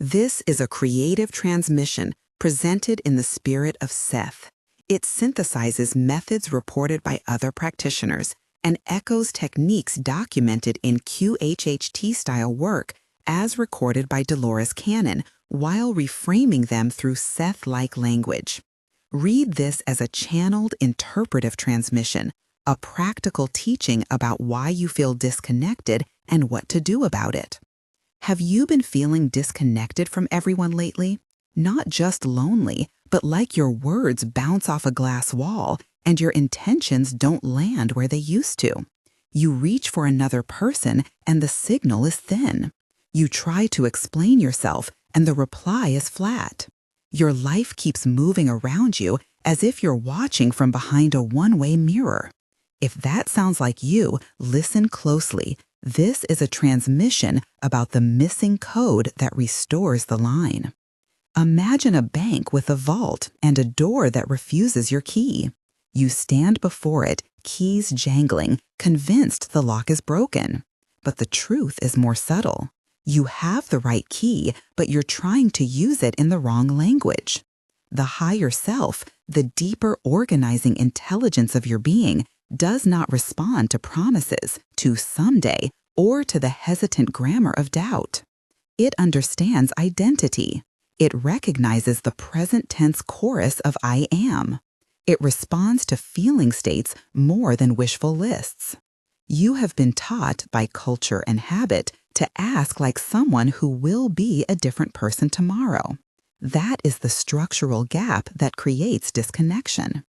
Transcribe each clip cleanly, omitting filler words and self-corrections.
This is a creative transmission presented in the spirit of Seth. It synthesizes methods reported by other practitioners and echoes techniques documented in QHHT-style work as recorded by Dolores Cannon while reframing them through Seth-like language. Read this as a channeled interpretive transmission, a practical teaching about why you feel disconnected and what to do about it. Have you been feeling disconnected from everyone lately? Not just lonely, but like your words bounce off a glass wall and your intentions don't land where they used to. You reach for another person and the signal is thin. You try to explain yourself and the reply is flat. Your life keeps moving around you as if you're watching from behind a one-way mirror. If that sounds like you, listen closely. This is a transmission about the missing code that restores the line. Imagine a bank with a vault and a door that refuses your key. You stand before it, keys jangling, convinced the lock is broken. But the truth is more subtle. You have the right key, but you're trying to use it in the wrong language. The higher self, the deeper organizing intelligence of your being, does not respond to promises, to someday, or to the hesitant grammar of doubt. It understands identity. It recognizes the present tense chorus of I am. It responds to feeling states more than wishful lists. You have been taught by culture and habit to ask like someone who will be a different person tomorrow. That is the structural gap that creates disconnection.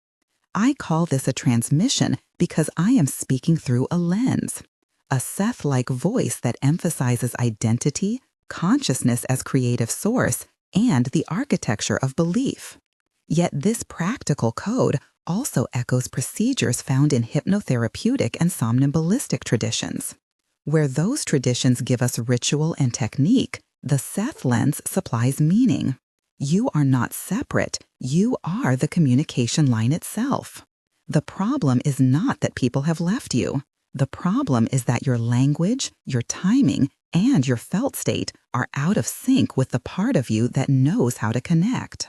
I call this a transmission because I am speaking through a lens, a Seth-like voice that emphasizes identity, consciousness as creative source, and the architecture of belief. Yet this practical code also echoes procedures found in hypnotherapeutic and somnambulistic traditions. Where those traditions give us ritual and technique, the Seth lens supplies meaning. You are not separate, you are the communication line itself. The problem is not that people have left you. The problem is that your language, your timing, and your felt state are out of sync with the part of you that knows how to connect.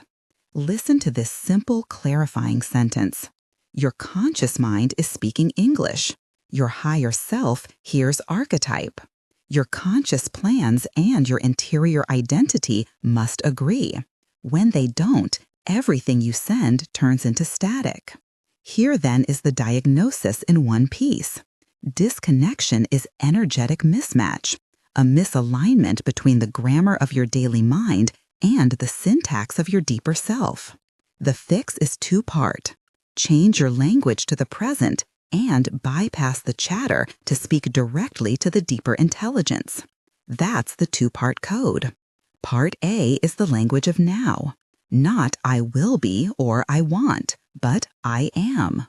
Listen to this simple, clarifying sentence. Your conscious mind is speaking English. Your higher self hears archetype. Your conscious plans and your interior identity must agree. When they don't, everything you send turns into static. Here then is the diagnosis in one piece. Disconnection is energetic mismatch, a misalignment between the grammar of your daily mind and the syntax of your deeper self. The fix is two-part. Change your language to the present and bypass the chatter to speak directly to the deeper intelligence. That's the two-part code. Part A is the language of now. Not I will be or I want, but I am.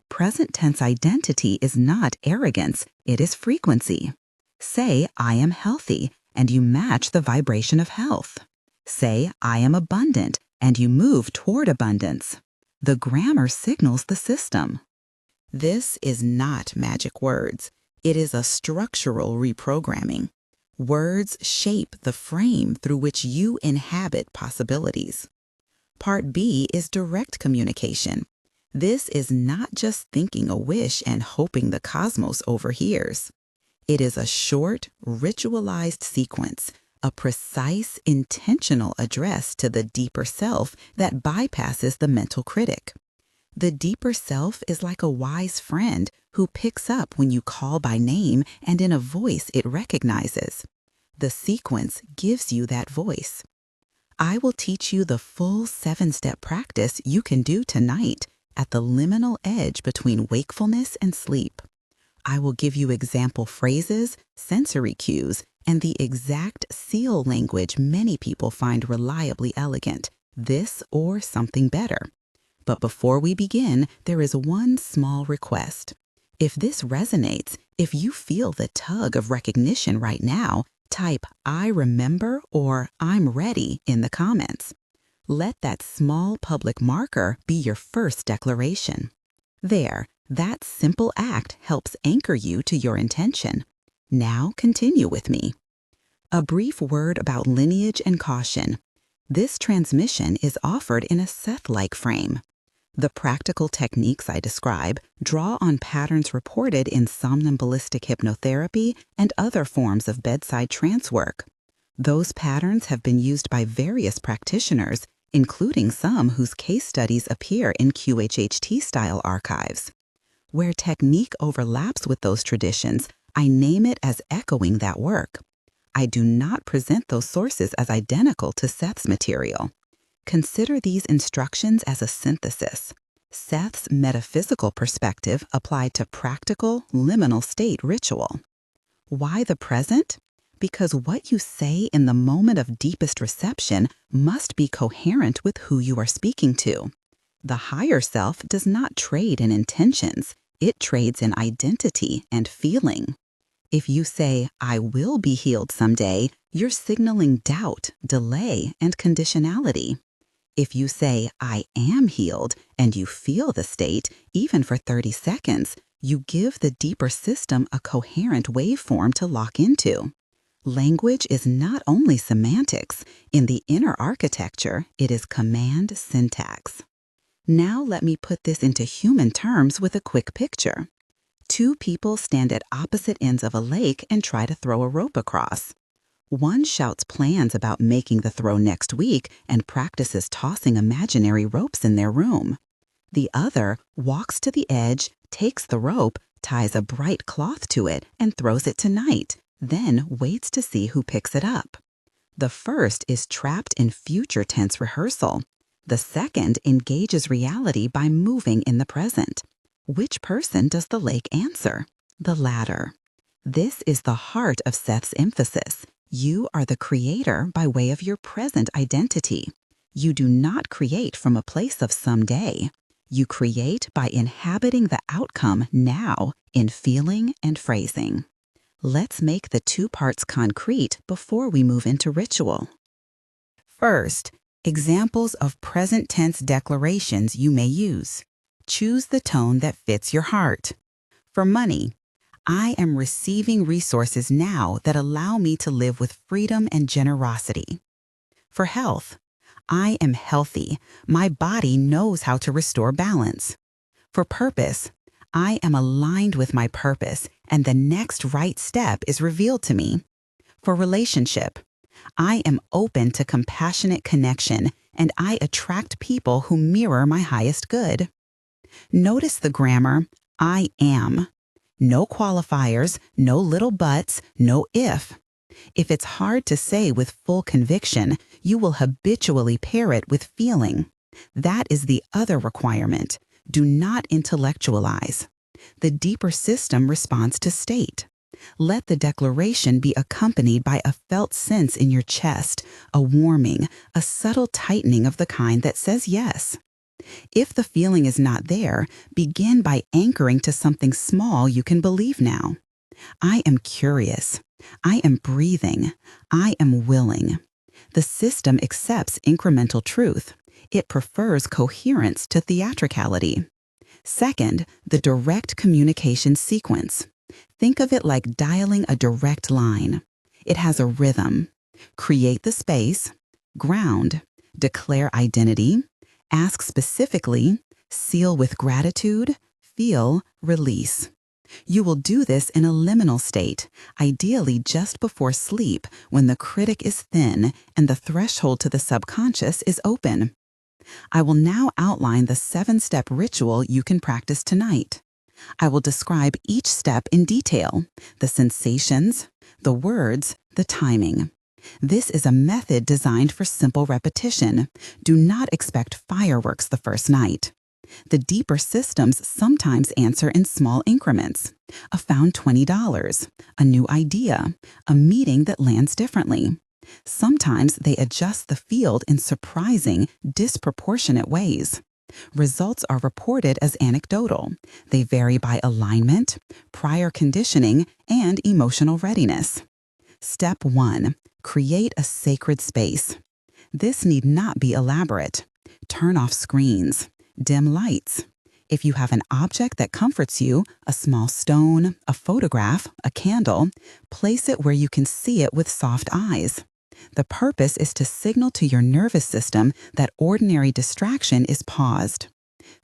Present tense identity is not arrogance, it is frequency. Say, I am healthy, and you match the vibration of health. Say, I am abundant, and you move toward abundance. The grammar signals the system. This is not magic words. It is a structural reprogramming. Words shape the frame through which you inhabit possibilities. Part B is direct communication. This is not just thinking a wish and hoping the cosmos overhears. It is a short, ritualized sequence, a precise, intentional address to the deeper self that bypasses the mental critic. The deeper self is like a wise friend who picks up when you call by name and in a voice it recognizes. The sequence gives you that voice. I will teach you the full 7-step practice you can do tonight at the liminal edge between wakefulness and sleep. I will give you example phrases, sensory cues, and the exact seal language many people find reliably elegant, this or something better. But before we begin, there is one small request. If this resonates, if you feel the tug of recognition right now, type I remember or I'm ready in the comments. Let that small public marker be your first declaration. There, that simple act helps anchor you to your intention. Now continue with me. A brief word about lineage and caution. This transmission is offered in a Seth-like frame. The practical techniques I describe draw on patterns reported in somnambulistic hypnotherapy and other forms of bedside trance work. Those patterns have been used by various practitioners, including some whose case studies appear in QHHT-style archives. Where technique overlaps with those traditions, I name it as echoing that work. I do not present those sources as identical to Seth's material. Consider these instructions as a synthesis. Seth's metaphysical perspective applied to practical, liminal state ritual. Why the present? Because what you say in the moment of deepest reception must be coherent with who you are speaking to. The higher self does not trade in intentions, it trades in identity and feeling. If you say, "I will be healed someday," you're signaling doubt, delay, and conditionality. If you say, "I am healed," and you feel the state, even for 30 seconds, you give the deeper system a coherent waveform to lock into. Language is not only semantics. In the inner architecture, it is command syntax. Now let me put this into human terms with a quick picture. Two people stand at opposite ends of a lake and try to throw a rope across. One shouts plans about making the throw next week and practices tossing imaginary ropes in their room. The other walks to the edge, takes the rope, ties a bright cloth to it, and throws it tonight, then waits to see who picks it up. The first is trapped in future tense rehearsal. The second engages reality by moving in the present. Which person does the lake answer? The latter. This is the heart of Seth's emphasis. You are the creator by way of your present identity. You do not create from a place of someday. You create by inhabiting the outcome now in feeling and phrasing. Let's make the two parts concrete before we move into ritual. First, examples of present tense declarations you may use. Choose the tone that fits your heart. For money, I am receiving resources now that allow me to live with freedom and generosity. For health, I am healthy. My body knows how to restore balance. For purpose, I am aligned with my purpose, and the next right step is revealed to me. For relationship, I am open to compassionate connection, and I attract people who mirror my highest good. Notice the grammar, I am. No qualifiers, no little buts, no if. If it's hard to say with full conviction, you will habitually pair it with feeling. That is the other requirement. Do not intellectualize. The deeper system responds to state. Let the declaration be accompanied by a felt sense in your chest, a warming, a subtle tightening of the kind that says yes. If the feeling is not there, begin by anchoring to something small you can believe now. I am curious. I am breathing. I am willing. The system accepts incremental truth. It prefers coherence to theatricality. Second, the direct communication sequence. Think of it like dialing a direct line. It has a rhythm. Create the space, ground, declare identity, ask specifically, seal with gratitude, feel, release. You will do this in a liminal state, ideally just before sleep when the critic is thin and the threshold to the subconscious is open. I will now outline the 7-step ritual you can practice tonight. I will describe each step in detail, the sensations, the words, the timing. This is a method designed for simple repetition. Do not expect fireworks the first night. The deeper systems sometimes answer in small increments. A found $20, a new idea, a meeting that lands differently. Sometimes they adjust the field in surprising, disproportionate ways. Results are reported as anecdotal. They vary by alignment, prior conditioning, and emotional readiness. Step 1. Create a sacred space. This need not be elaborate. Turn off screens. Dim lights. If you have an object that comforts you, a small stone, a photograph, a candle, place it where you can see it with soft eyes. The purpose is to signal to your nervous system that ordinary distraction is paused.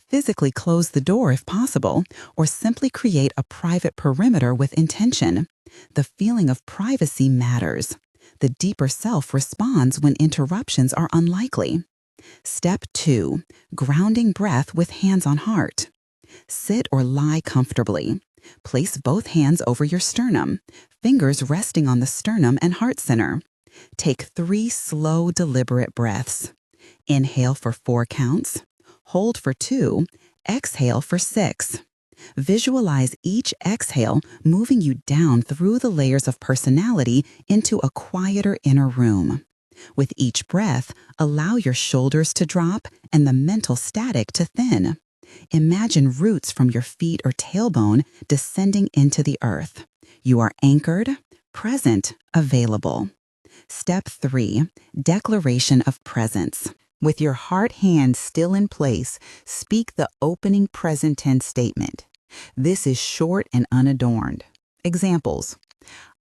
Physically close the door if possible, or simply create a private perimeter with intention. The feeling of privacy matters. The deeper self responds when interruptions are unlikely. Step 2. Grounding breath with hands on heart. Sit or lie comfortably. Place both hands over your sternum, fingers resting on the sternum and heart center. Take 3 slow, deliberate breaths. Inhale for 4 counts. Hold for 2. Exhale for 6. Visualize each exhale moving you down through the layers of personality into a quieter inner room. With each breath, allow your shoulders to drop and the mental static to thin. Imagine roots from your feet or tailbone descending into the earth. You are anchored, present, available. Step 3. Declaration of presence. With your heart hand still in place, speak the opening present tense statement. This is short and unadorned. Examples: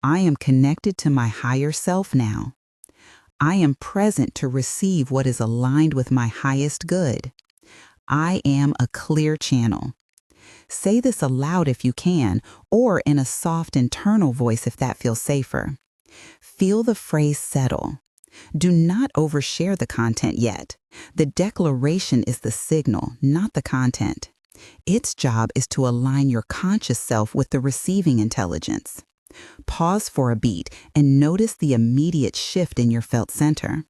I am connected to my higher self now. I am present to receive what is aligned with my highest good. I am a clear channel. Say this aloud if you can, or in a soft internal voice if that feels safer. Feel the phrase settle. Do not overshare the content yet. The declaration is the signal, not the content. Its job is to align your conscious self with the receiving intelligence. Pause for a beat and notice the immediate shift in your felt center.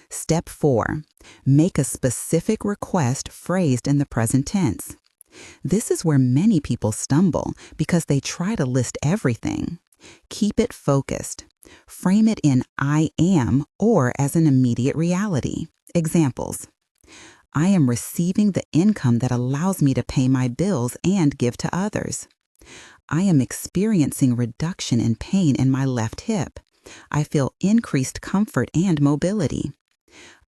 Step 4. Make a specific request phrased in the present tense. This is where many people stumble because they try to list everything. Keep it focused. Frame it in I am or as an immediate reality. Examples: I am receiving the income that allows me to pay my bills and give to others. I am experiencing reduction in pain in my left hip. I feel increased comfort and mobility.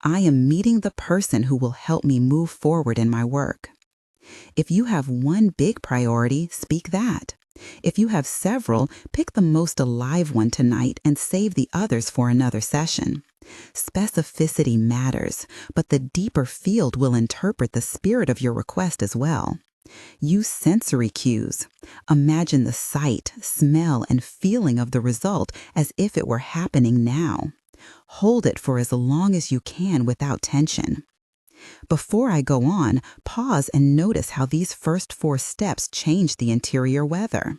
I am meeting the person who will help me move forward in my work. If you have one big priority, speak that. If you have several, pick the most alive one tonight and save the others for another session. Specificity matters, but the deeper field will interpret the spirit of your request as well. Use sensory cues. Imagine the sight, smell, and feeling of the result as if it were happening now. Hold it for as long as you can without tension. Before I go on, pause and notice how these first 4 steps change the interior weather.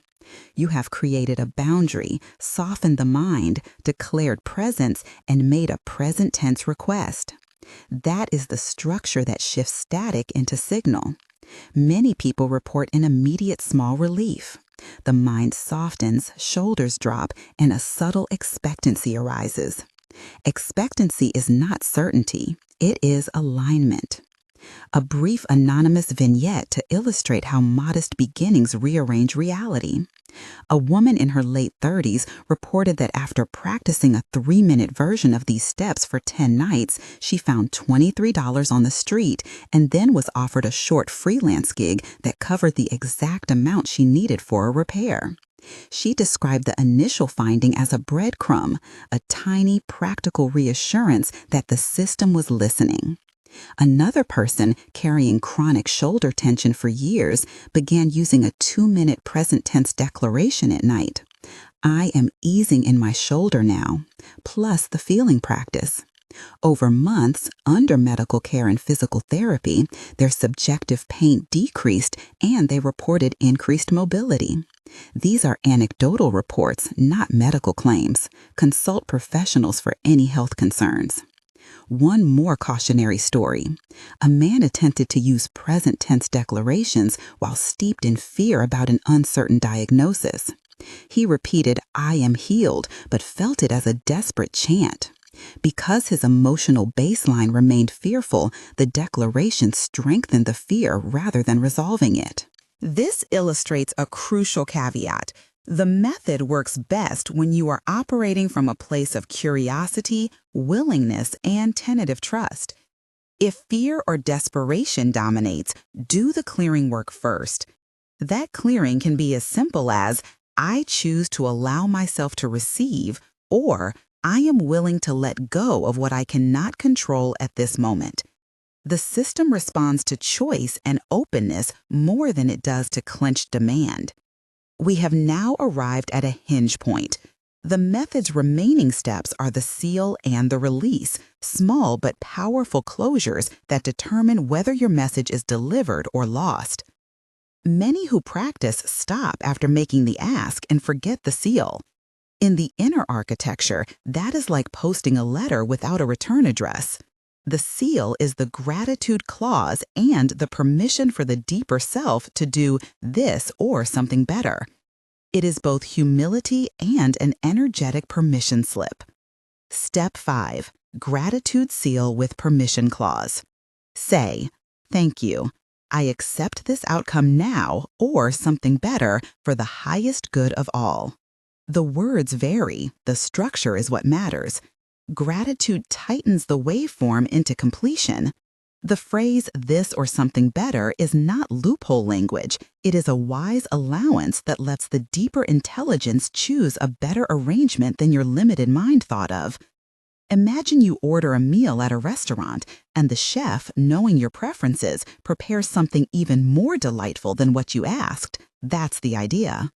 You have created a boundary, softened the mind, declared presence, and made a present tense request. That is the structure that shifts static into signal. Many people report an immediate small relief. The mind softens, shoulders drop, and a subtle expectancy arises. Expectancy is not certainty, it is alignment. A brief anonymous vignette to illustrate how modest beginnings rearrange reality. A woman in her late 30s reported that after practicing a 3-minute version of these steps for 10 nights, she found $23 on the street and then was offered a short freelance gig that covered the exact amount she needed for a repair. She described the initial finding as a breadcrumb, a tiny, practical reassurance that the system was listening. Another person, carrying chronic shoulder tension for years, began using a 2-minute present tense declaration at night. I am easing in my shoulder now, plus the feeling practice. Over months, under medical care and physical therapy, their subjective pain decreased and they reported increased mobility. These are anecdotal reports, not medical claims. Consult professionals for any health concerns. One more cautionary story. A man attempted to use present tense declarations while steeped in fear about an uncertain diagnosis. He repeated, I am healed, but felt it as a desperate chant. Because his emotional baseline remained fearful, the declaration strengthened the fear rather than resolving it. This illustrates a crucial caveat. The method works best when you are operating from a place of curiosity, willingness, and tentative trust. If fear or desperation dominates, do the clearing work first. That clearing can be as simple as, I choose to allow myself to receive, or I am willing to let go of what I cannot control at this moment. The system responds to choice and openness more than it does to clenched demand. We have now arrived at a hinge point. The method's remaining steps are the seal and the release, small but powerful closures that determine whether your message is delivered or lost. Many who practice stop after making the ask and forget the seal. In the inner architecture, that is like posting a letter without a return address. The seal is the gratitude clause and the permission for the deeper self to do this or something better. It is both humility and an energetic permission slip. Step 5. Gratitude seal with permission clause. Say, thank you. I accept this outcome now or something better for the highest good of all. The words vary, the structure is what matters. Gratitude tightens the waveform into completion. The phrase this or something better is not loophole language. It is a wise allowance that lets the deeper intelligence choose a better arrangement than your limited mind thought of. Imagine you order a meal at a restaurant and the chef, knowing your preferences, prepares something even more delightful than what you asked. That's the idea.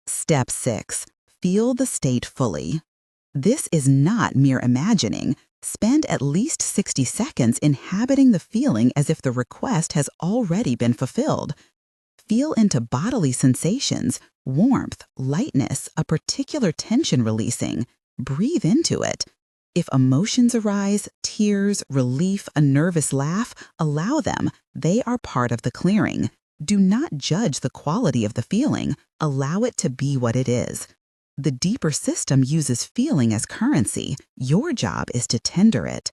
Step 6. Feel the state fully. This is not mere imagining. Spend at least 60 seconds inhabiting the feeling as if the request has already been fulfilled. Feel into bodily sensations, warmth, lightness, a particular tension releasing. Breathe into it. If emotions arise, tears, relief, a nervous laugh, allow them. They are part of the clearing. Do not judge the quality of the feeling. Allow it to be what it is. The deeper system uses feeling as currency. Your job is to tender it.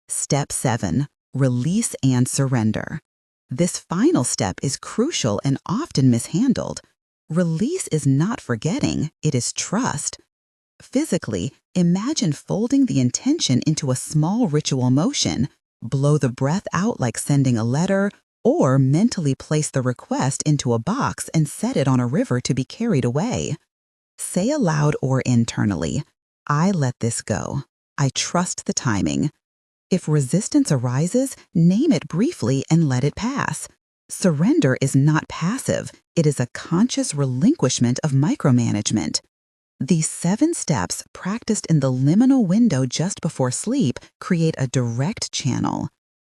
Step 7. Release and surrender. This final step is crucial and often mishandled. Release is not forgetting, it is trust. Physically, imagine folding the intention into a small ritual motion. Blow the breath out like sending a letter, or mentally place the request into a box and set it on a river to be carried away. Say aloud or internally, I let this go. I trust the timing. If resistance arises, name it briefly and let it pass. Surrender is not passive. It is a conscious relinquishment of micromanagement. These 7 steps, practiced in the liminal window just before sleep, create a direct channel.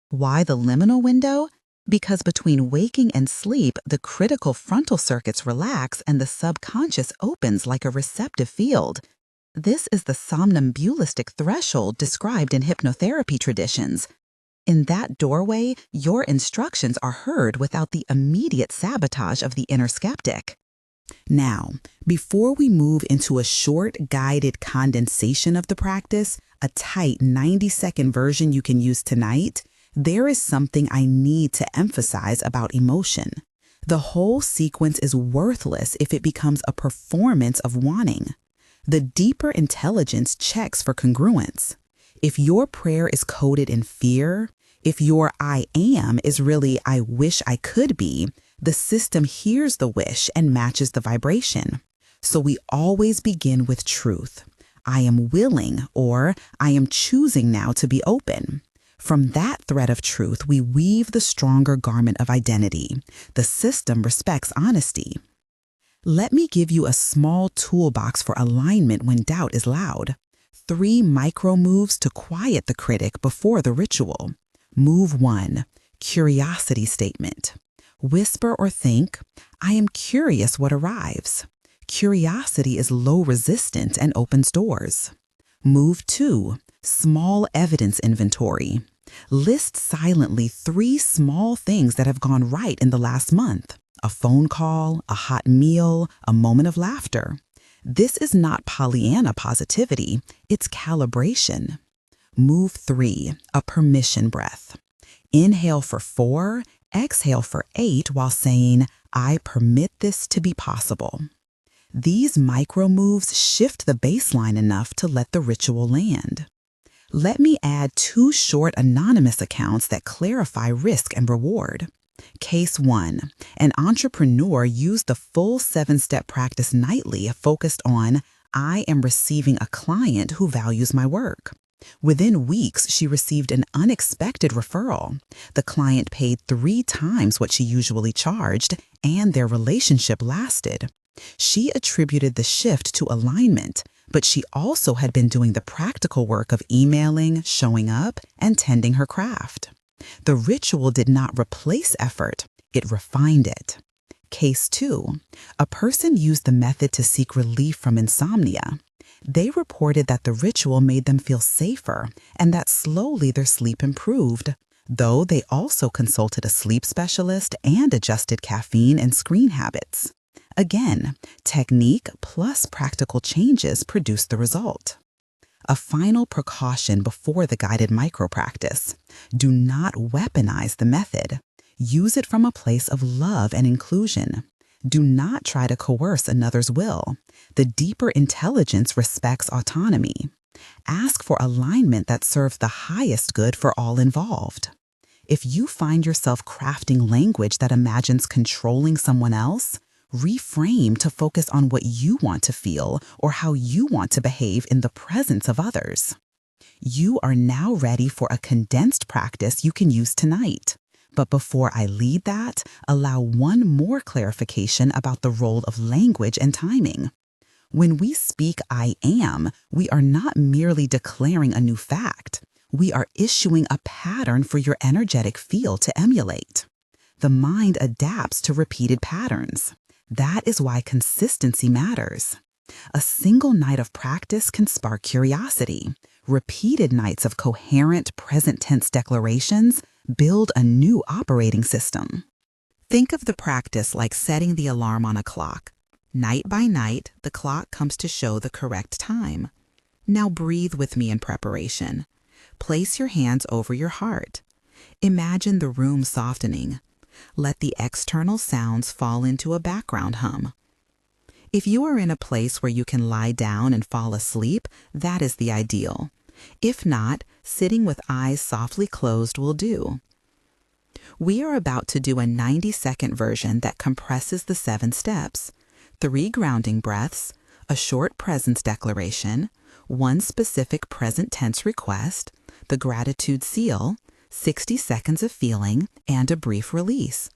Why the liminal window? Because between waking and sleep, the critical frontal circuits relax and the subconscious opens like a receptive field. This is the somnambulistic threshold described in hypnotherapy traditions. In that doorway, your instructions are heard without the immediate sabotage of the inner skeptic. Now, before we move into a short, guided condensation of the practice, a tight 90-second version you can use tonight, there is something I need to emphasize about emotion. The whole sequence is worthless if it becomes a performance of wanting. The deeper intelligence checks for congruence. If your prayer is coded in fear, if your I am is really I wish I could be, the system hears the wish and matches the vibration. So we always begin with truth. I am willing, or I am choosing now to be open. From that thread of truth, we weave the stronger garment of identity. The system respects honesty. Let me give you a small toolbox for alignment when doubt is loud. 3 micro moves to quiet the critic before the ritual. Move 1, curiosity statement. Whisper or think, I am curious what arrives. Curiosity is low resistance and opens doors. Move 2, small evidence inventory. List silently 3 small things that have gone right in the last month. A phone call, a hot meal, a moment of laughter. This is not Pollyanna positivity, it's calibration. Move 3, a permission breath. Inhale for 4, exhale for 8 while saying, I permit this to be possible. These micro moves shift the baseline enough to let the ritual land. Let me add 2 short anonymous accounts that clarify risk and reward. Case 1. An entrepreneur used the full 7-step practice nightly focused on, I am receiving a client who values my work. Within weeks, she received an unexpected referral. The client paid 3 times what she usually charged, and their relationship lasted. She attributed the shift to alignment, but she also had been doing the practical work of emailing, showing up, and tending her craft. The ritual did not replace effort, it refined it. Case 2. A person used the method to seek relief from insomnia. They reported that the ritual made them feel safer and that slowly their sleep improved, though they also consulted a sleep specialist and adjusted caffeine and screen habits. Again, technique plus practical changes produced the result. A final precaution before the guided micro-practice: do not weaponize the method. Use it from a place of love and inclusion. Do not try to coerce another's will. The deeper intelligence respects autonomy. Ask for alignment that serves the highest good for all involved. If you find yourself crafting language that imagines controlling someone else, reframe to focus on what you want to feel or how you want to behave in the presence of others. You are now ready for a condensed practice you can use tonight. But before I lead that, allow one more clarification about the role of language and timing. When we speak I am, we are not merely declaring a new fact. We are issuing a pattern for your energetic field to emulate. The mind adapts to repeated patterns. That is why consistency matters. A single night of practice can spark curiosity. Repeated nights of coherent present tense declarations build a new operating system. Think of the practice like setting the alarm on a clock. Night by night, the clock comes to show the correct time. Now breathe with me in preparation. Place your hands over your heart. Imagine the room softening. Let the external sounds fall into a background hum. If you are in a place where you can lie down and fall asleep, that is the ideal. If not, sitting with eyes softly closed will do. We are about to do a 90-second version that compresses the 7 steps: 3 grounding breaths, a short presence declaration, 1 specific present tense request, the gratitude seal, 60 seconds of feeling, and a brief release.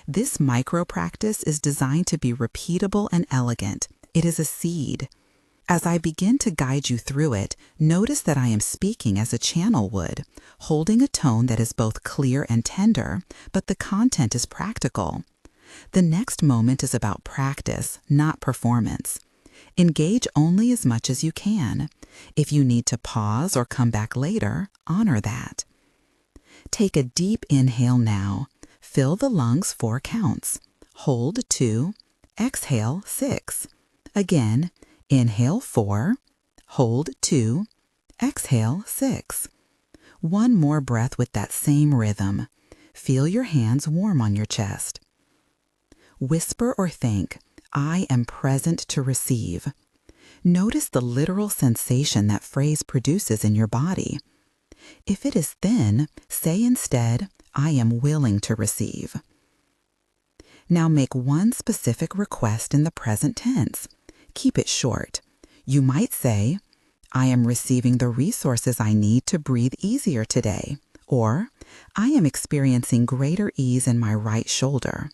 This micro practice is designed to be repeatable and elegant. It is a seed. As I begin to guide you through it, notice that I am speaking as a channel would, holding a tone that is both clear and tender, but the content is practical. The next moment is about practice, not performance. Engage only as much as you can. If you need to pause or come back later, honor that. Take a deep inhale now. Fill the lungs 4 counts. Hold 2. Exhale 6. Again, inhale 4. Hold 2. Exhale 6. One more breath with that same rhythm. Feel your hands warm on your chest. Whisper or think, I am present to receive. Notice the literal sensation that phrase produces in your body. If it is thin, say instead, I am willing to receive. Now make one specific request in the present tense. Keep it short. You might say, I am receiving the resources I need to breathe easier today, or I am experiencing greater ease in my right shoulder.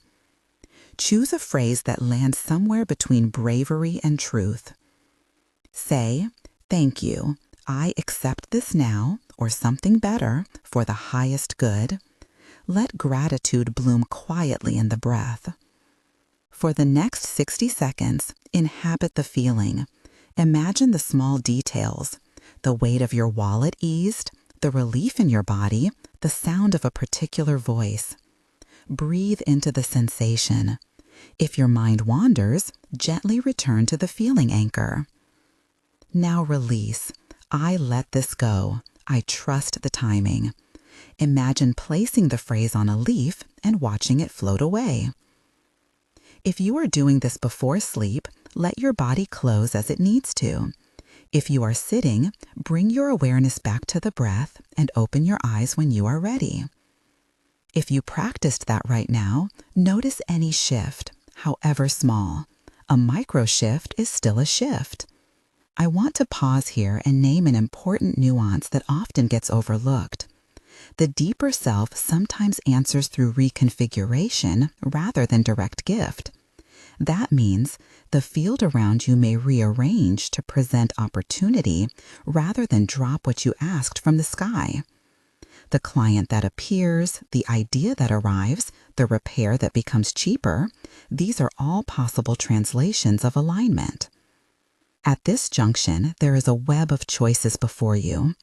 Choose a phrase that lands somewhere between bravery and truth. Say, thank you. I accept this now, or something better, for the highest good. Let gratitude bloom quietly in the breath. For the next 60 seconds, inhabit the feeling. Imagine the small details, the weight of your wallet eased, the relief in your body, the sound of a particular voice. Breathe into the sensation. If your mind wanders, gently return to the feeling anchor. Now release. I let this go. I trust the timing. Imagine placing the phrase on a leaf and watching it float away. If you are doing this before sleep, let your body close as it needs to. If you are sitting, bring your awareness back to the breath and open your eyes when you are ready. If you practiced that right now, notice any shift, however small. A micro shift is still a shift. I want to pause here and name an important nuance that often gets overlooked. The deeper self sometimes answers through reconfiguration rather than direct gift. That means the field around you may rearrange to present opportunity rather than drop what you asked from the sky. The client that appears, the idea that arrives, the repair that becomes cheaper, these are all possible translations of alignment. At this junction, there is a web of choices before you.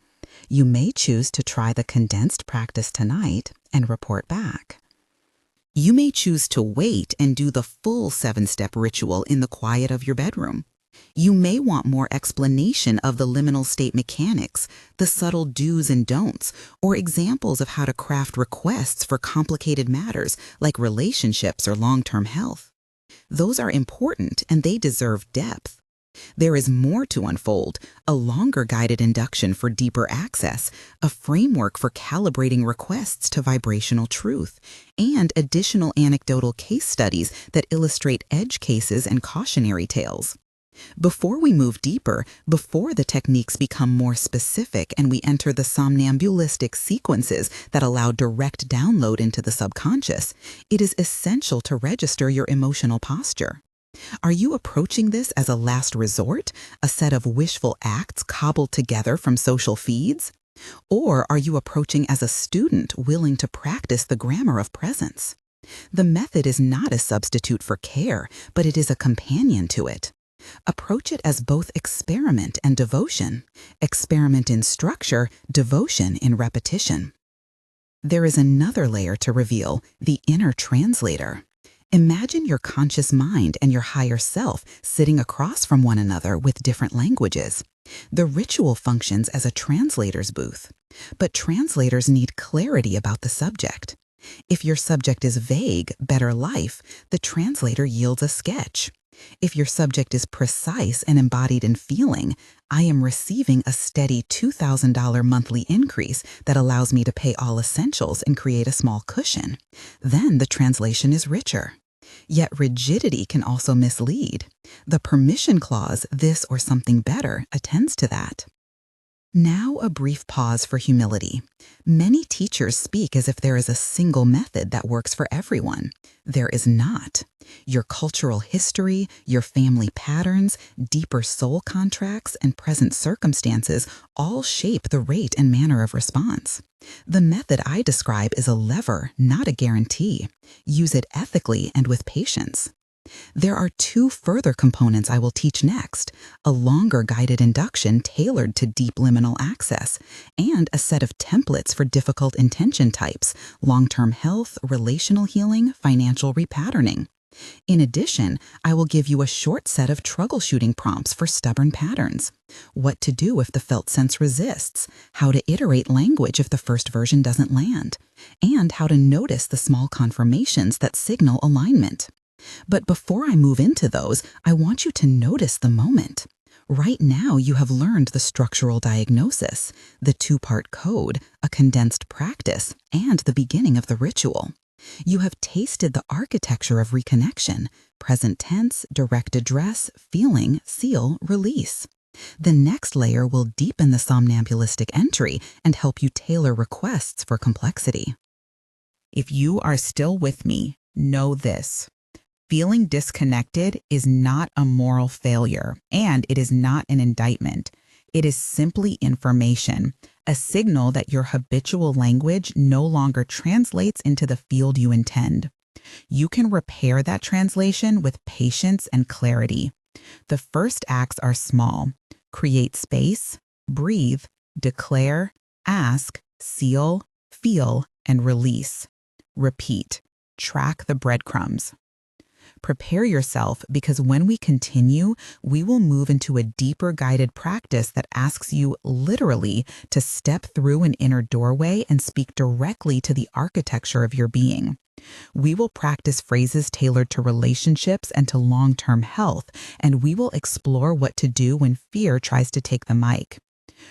You may choose to try the condensed practice tonight and report back. You may choose to wait and do the full 7-step ritual in the quiet of your bedroom. You may want more explanation of the liminal state mechanics, the subtle do's and don'ts, or examples of how to craft requests for complicated matters like relationships or long-term health. Those are important and they deserve depth. There is more to unfold, a longer guided induction for deeper access, a framework for calibrating requests to vibrational truth, and additional anecdotal case studies that illustrate edge cases and cautionary tales. Before we move deeper, before the techniques become more specific and we enter the somnambulistic sequences that allow direct download into the subconscious, it is essential to register your emotional posture. Are you approaching this as a last resort, a set of wishful acts cobbled together from social feeds? Or are you approaching as a student willing to practice the grammar of presence? The method is not a substitute for care, but it is a companion to it. Approach it as both experiment and devotion. Experiment in structure, devotion in repetition. There is another layer to reveal, the inner translator. Imagine your conscious mind and your higher self sitting across from one another with different languages. The ritual functions as a translator's booth, but translators need clarity about the subject. If your subject is vague, better life, the translator yields a sketch. If your subject is precise and embodied in feeling, I am receiving a steady $2,000 monthly increase that allows me to pay all essentials and create a small cushion, then the translation is richer. Yet rigidity can also mislead. The permission clause, this or something better, attends to that. Now a brief pause for humility. Many teachers speak as if there is a single method that works for everyone. There is not. Your cultural history, your family patterns, deeper soul contracts, and present circumstances all shape the rate and manner of response. The method I describe is a lever, not a guarantee. Use it ethically and with patience. There are 2 further components I will teach next, a longer guided induction tailored to deep liminal access, and a set of templates for difficult intention types, long-term health, relational healing, financial repatterning. In addition, I will give you a short set of troubleshooting prompts for stubborn patterns. What to do if the felt sense resists, how to iterate language if the first version doesn't land, and how to notice the small confirmations that signal alignment. But before I move into those, I want you to notice the moment. Right now, you have learned the structural diagnosis, the 2-part code, a condensed practice, and the beginning of the ritual. You have tasted the architecture of reconnection, present tense, direct address, feeling, seal, release. The next layer will deepen the somnambulistic entry and help you tailor requests for complexity. If you are still with me, know this. Feeling disconnected is not a moral failure, and it is not an indictment. It is simply information, a signal that your habitual language no longer translates into the field you intend. You can repair that translation with patience and clarity. The first acts are small. Create space, breathe, declare, ask, seal, feel, and release. Repeat. Track the breadcrumbs. Prepare yourself, because when we continue, we will move into a deeper guided practice that asks you literally to step through an inner doorway and speak directly to the architecture of your being. We will practice phrases tailored to relationships and to long-term health, and we will explore what to do when fear tries to take the mic.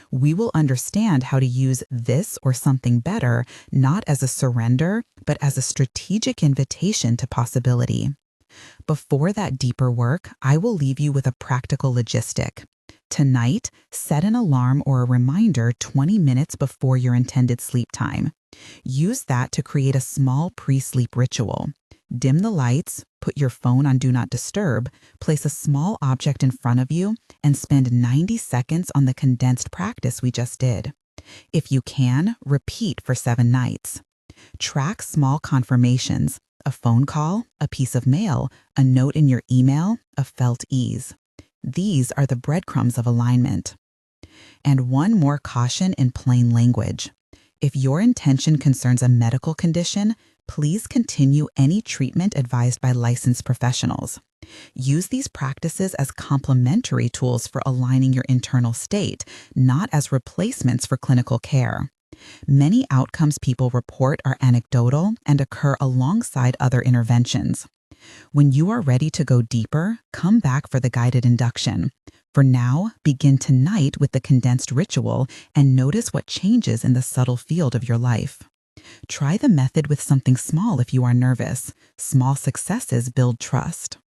We will understand how to use this or something better, not as a surrender, but as a strategic invitation to possibility. Before that deeper work, I will leave you with a practical logistic. Tonight, set an alarm or a reminder 20 minutes before your intended sleep time. Use that to create a small pre-sleep ritual. Dim the lights, put your phone on Do Not Disturb, place a small object in front of you, and spend 90 seconds on the condensed practice we just did. If you can, repeat for 7 nights. Track small confirmations: a phone call, a piece of mail, a note in your email, a felt ease. These are the breadcrumbs of alignment. And one more caution in plain language. If your intention concerns a medical condition, please continue any treatment advised by licensed professionals. Use these practices as complementary tools for aligning your internal state, not as replacements for clinical care. Many outcomes people report are anecdotal and occur alongside other interventions. When you are ready to go deeper, come back for the guided induction. For now, begin tonight with the condensed ritual and notice what changes in the subtle field of your life. Try the method with something small if you are nervous. Small successes build trust.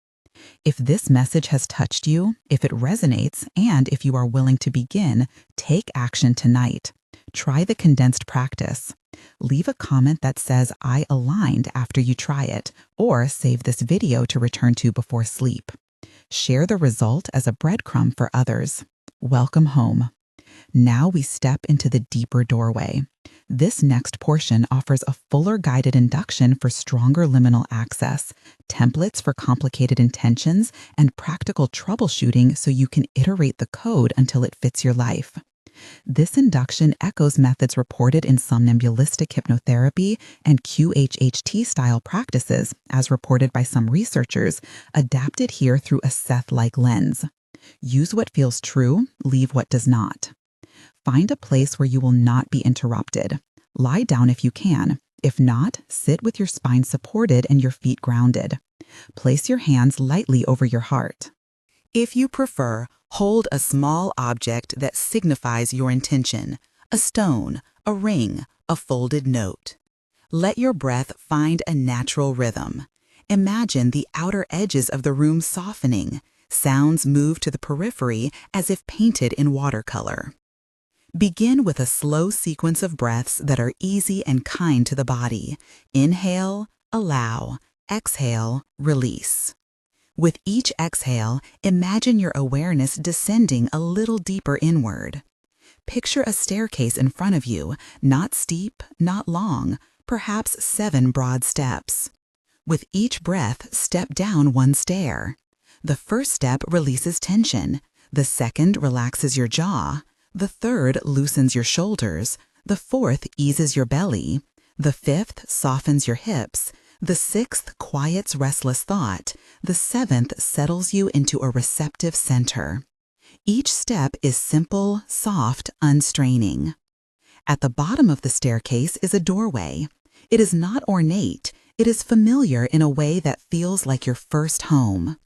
If this message has touched you, if it resonates, and if you are willing to begin, take action tonight. Try the condensed practice. Leave a comment that says "I aligned" after you try it, or save this video to return to before sleep. Share the result as a breadcrumb for others. Welcome home. Now we step into the deeper doorway. This next portion offers a fuller guided induction for stronger liminal access, templates for complicated intentions, and practical troubleshooting so you can iterate the code until it fits your life. This induction echoes methods reported in somnambulistic hypnotherapy and QHHT-style practices, as reported by some researchers, adapted here through a Seth-like lens. Use what feels true, leave what does not. Find a place where you will not be interrupted. Lie down if you can. If not, sit with your spine supported and your feet grounded. Place your hands lightly over your heart. If you prefer, hold a small object that signifies your intention: a stone, a ring, a folded note. Let your breath find a natural rhythm. Imagine the outer edges of the room softening. Sounds move to the periphery as if painted in watercolor. Begin with a slow sequence of breaths that are easy and kind to the body. Inhale, allow, exhale, release. With each exhale, imagine your awareness descending a little deeper inward. Picture a staircase in front of you, not steep, not long, perhaps 7 broad steps. With each breath, step down 1 stair. The first step releases tension. The second relaxes your jaw. The third loosens your shoulders. The fourth eases your belly. The fifth softens your hips. The sixth quiets restless thought. The seventh settles you into a receptive center. Each step is simple, soft, unstraining. At the bottom of the staircase is a doorway. It is not ornate. It is familiar in a way that feels like your first home.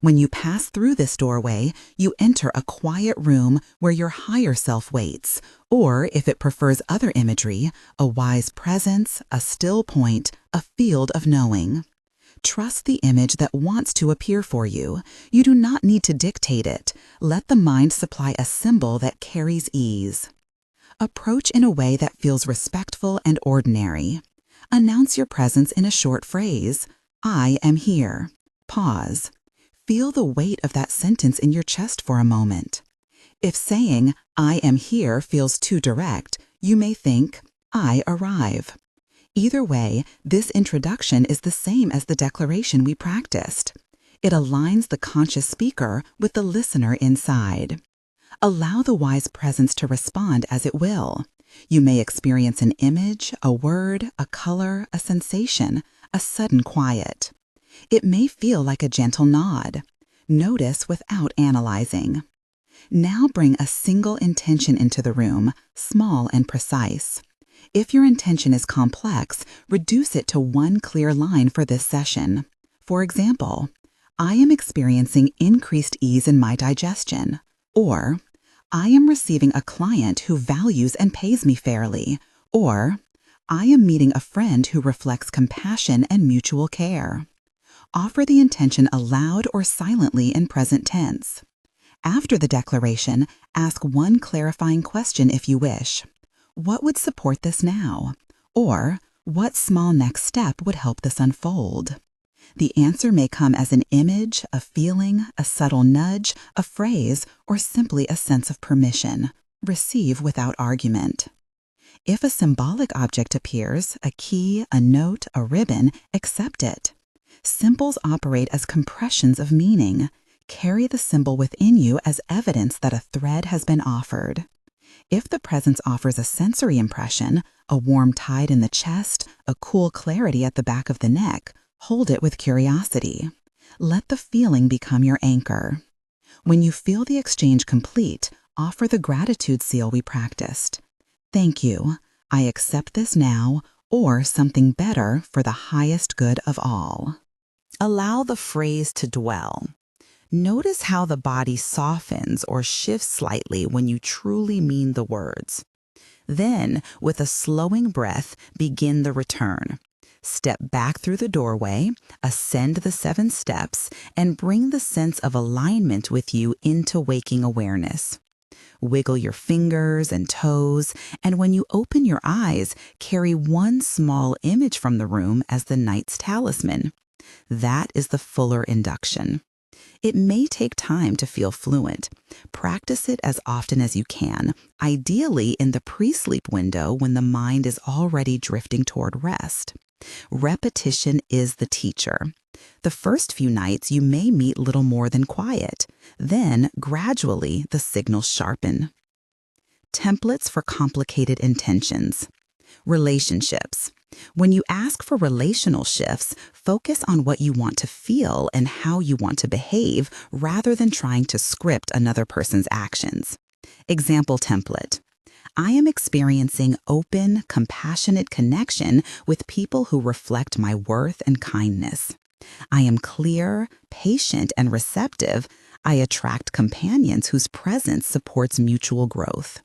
When you pass through this doorway, you enter a quiet room where your higher self waits, or, if it prefers other imagery, a wise presence, a still point, a field of knowing. Trust the image that wants to appear for you. You do not need to dictate it. Let the mind supply a symbol that carries ease. Approach in a way that feels respectful and ordinary. Announce your presence in a short phrase. I am here. Pause. Feel the weight of that sentence in your chest for a moment. If saying, I am here feels too direct, you may think, I arrive. Either way, this introduction is the same as the declaration we practiced. It aligns the conscious speaker with the listener inside. Allow the wise presence to respond as it will. You may experience an image, a word, a color, a sensation, a sudden quiet. It may feel like a gentle nod. Notice without analyzing. Now bring a single intention into the room, small and precise. If your intention is complex, reduce it to one clear line for this session. For example, I am experiencing increased ease in my digestion. Or, I am receiving a client who values and pays me fairly. Or, I am meeting a friend who reflects compassion and mutual care. Offer the intention aloud or silently in present tense. After the declaration, ask one clarifying question if you wish. What would support this now? Or, what small next step would help this unfold? The answer may come as an image, a feeling, a subtle nudge, a phrase, or simply a sense of permission. Receive without argument. If a symbolic object appears, a key, a note, a ribbon, accept it. Symbols operate as compressions of meaning. Carry the symbol within you as evidence that a thread has been offered. If the presence offers a sensory impression, a warm tide in the chest, a cool clarity at the back of the neck, hold it with curiosity. Let the feeling become your anchor. When you feel the exchange complete, offer the gratitude seal we practiced. Thank you. I accept this now, or something better for the highest good of all. Allow the phrase to dwell. Notice how the body softens or shifts slightly when you truly mean the words. Then, with a slowing breath, begin the return. Step back through the doorway, ascend the 7 steps, and bring the sense of alignment with you into waking awareness. Wiggle your fingers and toes, and when you open your eyes, carry one small image from the room as the night's talisman. That is the fuller induction. It may take time to feel fluent. Practice it as often as you can, ideally in the pre-sleep window when the mind is already drifting toward rest. Repetition is the teacher. The first few nights you may meet little more than quiet. Then, gradually, the signals sharpen. Templates for complicated intentions. Relationships. When you ask for relational shifts, focus on what you want to feel and how you want to behave rather than trying to script another person's actions. Example template. I am experiencing open, compassionate connection with people who reflect my worth and kindness. I am clear, patient, and receptive. I attract companions whose presence supports mutual growth.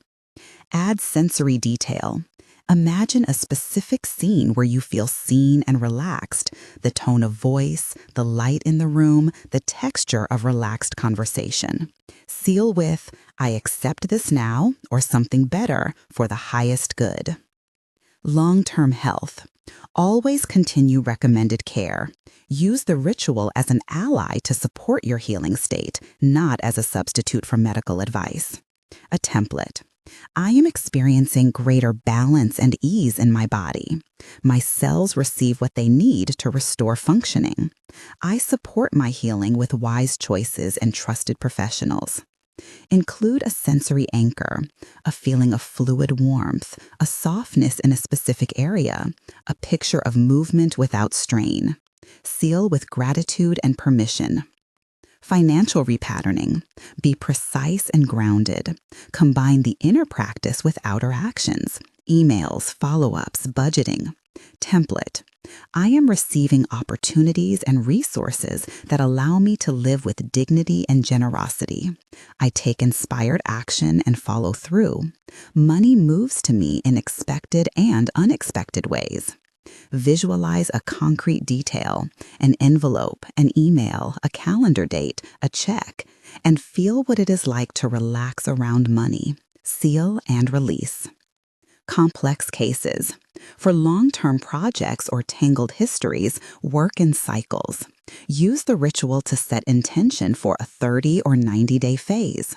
Add sensory detail. Imagine a specific scene where you feel seen and relaxed, the tone of voice, the light in the room, the texture of relaxed conversation. Seal with, I accept this now, or something better for the highest good. Long-term health. Always continue recommended care. Use the ritual as an ally to support your healing state, not as a substitute for medical advice. A template. I am experiencing greater balance and ease in my body. My cells receive what they need to restore functioning. I support my healing with wise choices and trusted professionals. Include a sensory anchor, a feeling of fluid warmth, a softness in a specific area, a picture of movement without strain. Seal with gratitude and permission. Financial repatterning. Be precise and grounded. Combine the inner practice with outer actions. Emails, follow-ups, budgeting. Template. I am receiving opportunities and resources that allow me to live with dignity and generosity. I take inspired action and follow through. Money moves to me in expected and unexpected ways. Visualize a concrete detail, an envelope, an email, a calendar date, a check, and feel what it is like to relax around money. Seal and release. Complex cases. For long-term projects or tangled histories, work in cycles. Use the ritual to set intention for a 30 or 90-day phase.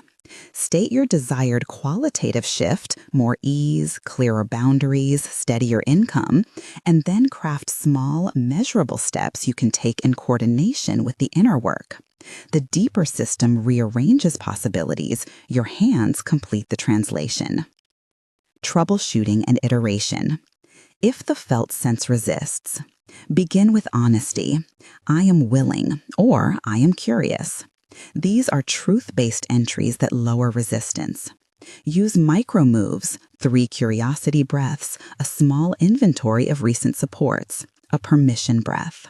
State your desired qualitative shift, more ease, clearer boundaries, steadier income, and then craft small, measurable steps you can take in coordination with the inner work. The deeper system rearranges possibilities. Your hands complete the translation. Troubleshooting and iteration. If the felt sense resists, Begin with honesty. I am willing, or I am curious. These are truth-based entries that lower resistance. Use micro moves, 3 curiosity breaths, a small inventory of recent supports, a permission breath.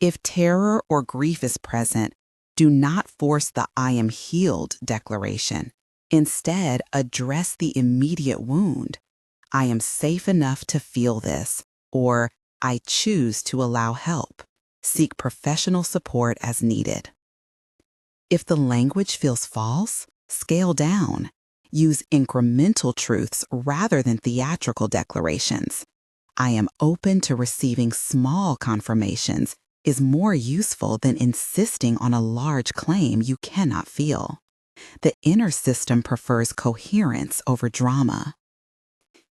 If terror or grief is present, do not force the I am healed declaration. Instead, address the immediate wound. I am safe enough to feel this, or I choose to allow help. Seek professional support as needed. If the language feels false, scale down. Use incremental truths rather than theatrical declarations. I am open to receiving small confirmations is more useful than insisting on a large claim you cannot feel. The inner system prefers coherence over drama.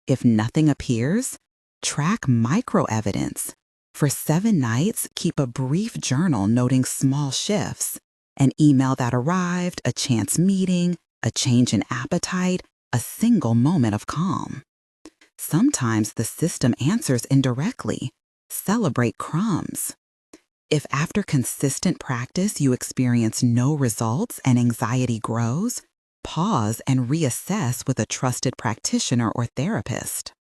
If nothing appears, track micro-evidence. For 7 nights, keep a brief journal noting small shifts. An email that arrived, a chance meeting, a change in appetite, a single moment of calm. Sometimes the system answers indirectly. Celebrate crumbs. If after consistent practice you experience no results and anxiety grows, pause and reassess with a trusted practitioner or therapist.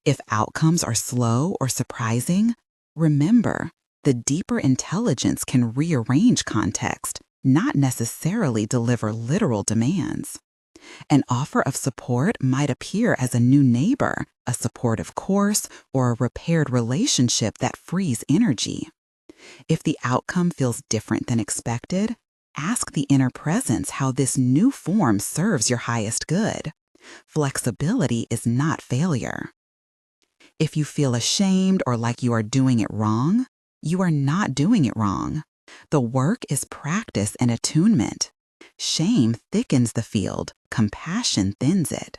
If outcomes are slow or surprising, remember, the deeper intelligence can rearrange context, not necessarily deliver literal demands. An offer of support might appear as a new neighbor, a supportive course, or a repaired relationship that frees energy. If the outcome feels different than expected, ask the inner presence how this new form serves your highest good. Flexibility is not failure. If you feel ashamed or like you are doing it wrong, you are not doing it wrong. The work is practice and attunement. Shame thickens the field, compassion thins it.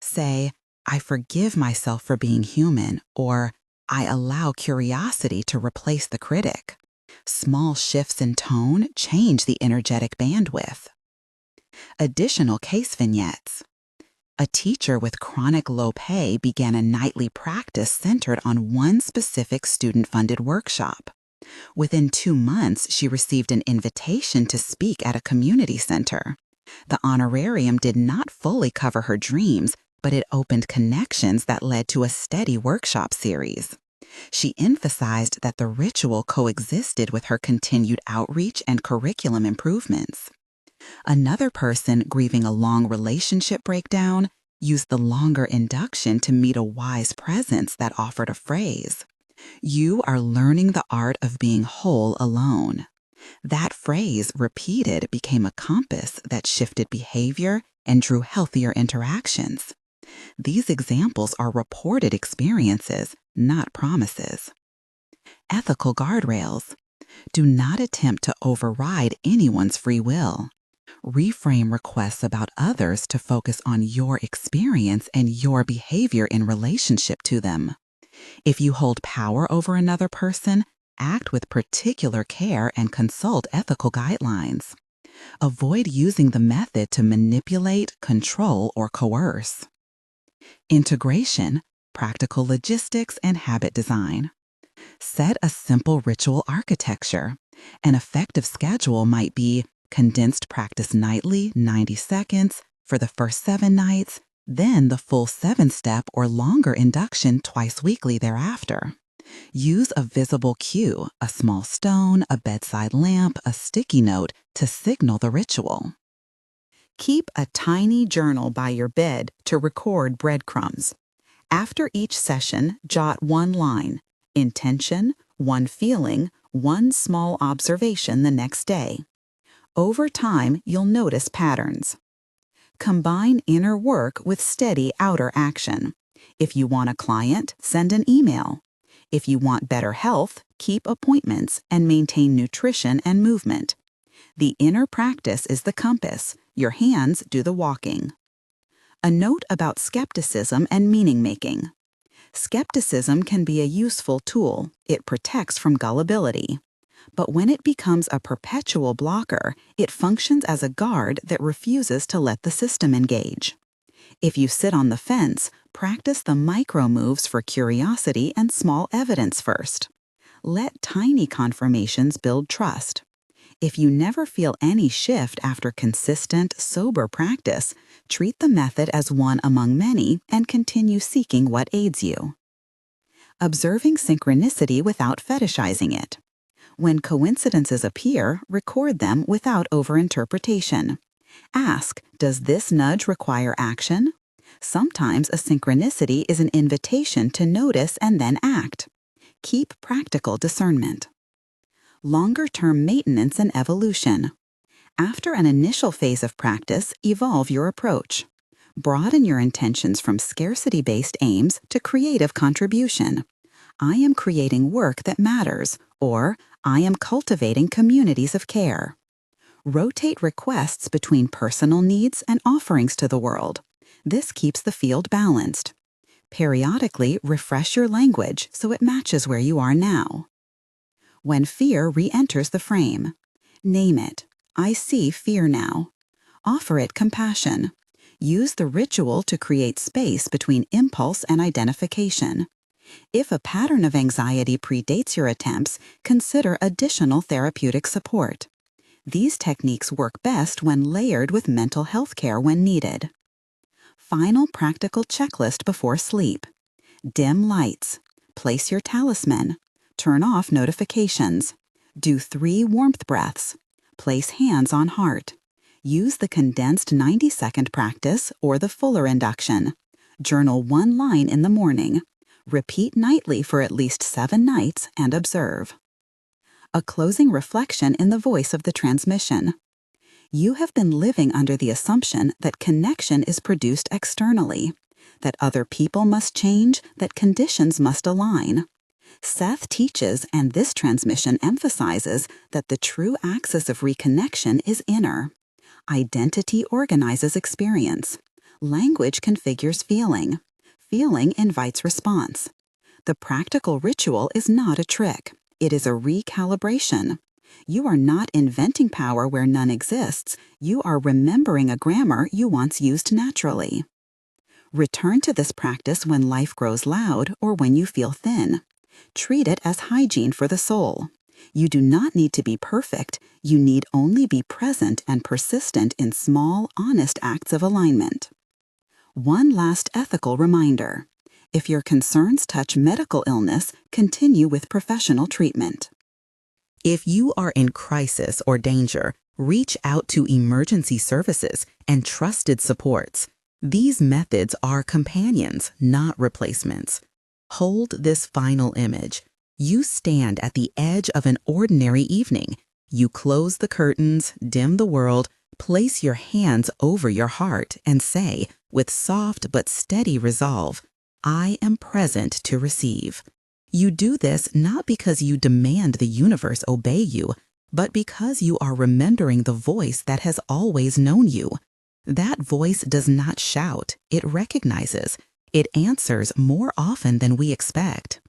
Say, I forgive myself for being human, or I allow curiosity to replace the critic. Small shifts in tone change the energetic bandwidth. Additional case vignettes. A teacher with chronic low pay began a nightly practice centered on one specific student-funded workshop. Within 2 months, she received an invitation to speak at a community center. The honorarium did not fully cover her dreams, but it opened connections that led to a steady workshop series. She emphasized that the ritual coexisted with her continued outreach and curriculum improvements. Another person grieving a long relationship breakdown used the longer induction to meet a wise presence that offered a phrase. You are learning the art of being whole alone. That phrase, repeated, became a compass that shifted behavior and drew healthier interactions. These examples are reported experiences, not promises. Ethical guardrails. Do not attempt to override anyone's free will. Reframe requests about others to focus on your experience and your behavior in relationship to them. If you hold power over another person, act with particular care and consult ethical guidelines. Avoid using the method to manipulate, control, or coerce. Integration, practical logistics, and habit design. Set a simple ritual architecture. An effective schedule might be condensed practice nightly, 90 seconds, for the first 7 nights, then the full 7-step or longer induction twice weekly thereafter. Use a visible cue, a small stone, a bedside lamp, a sticky note to signal the ritual. Keep a tiny journal by your bed to record breadcrumbs. After each session, jot 1 line, intention, 1 feeling, 1 small observation the next day. Over time, you'll notice patterns. Combine inner work with steady outer action. If you want a client, send an email. If you want better health, keep appointments and maintain nutrition and movement. The inner practice is the compass. Your hands do the walking. A note about skepticism and meaning-making. Skepticism can be a useful tool. It protects from gullibility. But when it becomes a perpetual blocker, it functions as a guard that refuses to let the system engage. If you sit on the fence, practice the micro moves for curiosity and small evidence first. Let tiny confirmations build trust. If you never feel any shift after consistent, sober practice, treat the method as one among many and continue seeking what aids you. Observing synchronicity without fetishizing it. When coincidences appear, record them without overinterpretation. Ask, does this nudge require action? Sometimes a synchronicity is an invitation to notice and then act. Keep practical discernment. Longer-term maintenance and evolution. After an initial phase of practice, evolve your approach. Broaden your intentions from scarcity-based aims to creative contribution. I am creating work that matters, or I am cultivating communities of care. Rotate requests between personal needs and offerings to the world. This keeps the field balanced. Periodically refresh your language so it matches where you are now. When fear re-enters the frame, name it. I see fear now. Offer it compassion. Use the ritual to create space between impulse and identification. If a pattern of anxiety predates your attempts, consider additional therapeutic support. These techniques work best when layered with mental health care when needed. Final practical checklist before sleep. Dim lights. Place your talisman. Turn off notifications. Do 3 warmth breaths. Place hands on heart. Use the condensed 90-second practice or the fuller induction. Journal 1 line in the morning. Repeat nightly for at least 7 nights and observe. A closing reflection in the voice of the transmission. You have been living under the assumption that connection is produced externally, that other people must change, that conditions must align. Seth teaches, and this transmission emphasizes, that the true axis of reconnection is inner. Identity organizes experience. Language configures feeling. Feeling invites response. The practical ritual is not a trick. It is a recalibration. You are not inventing power where none exists. You are remembering a grammar you once used naturally. Return to this practice when life grows loud or when you feel thin. Treat it as hygiene for the soul. You do not need to be perfect. You need only be present and persistent in small, honest acts of alignment. One last ethical reminder. If your concerns touch medical illness, continue with professional treatment. If you are in crisis or danger, reach out to emergency services and trusted supports. These methods are companions, not replacements. Hold this final image. You stand at the edge of an ordinary evening. You close the curtains, dim the world, place your hands over your heart, and say, with soft but steady resolve, I am present to receive. You do this not because you demand the universe obey you, but because you are remembering the voice that has always known you. That voice does not shout, it recognizes. It answers more often than we expect.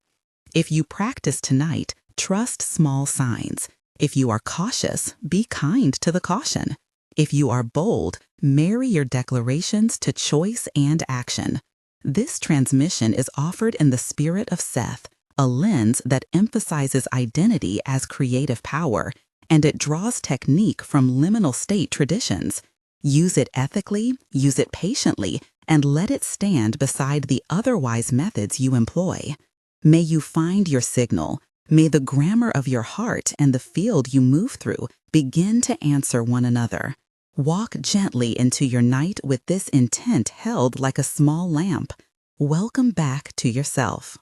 If you practice tonight, trust small signs. If you are cautious, be kind to the caution. If you are bold, marry your declarations to choice and action. This transmission is offered in the spirit of Seth, a lens that emphasizes identity as creative power, and it draws technique from liminal state traditions. Use it ethically, use it patiently, and let it stand beside the otherwise methods you employ. May you find your signal. May the grammar of your heart and the field you move through begin to answer one another. Walk gently into your night with this intent held like a small lamp. Welcome back to yourself.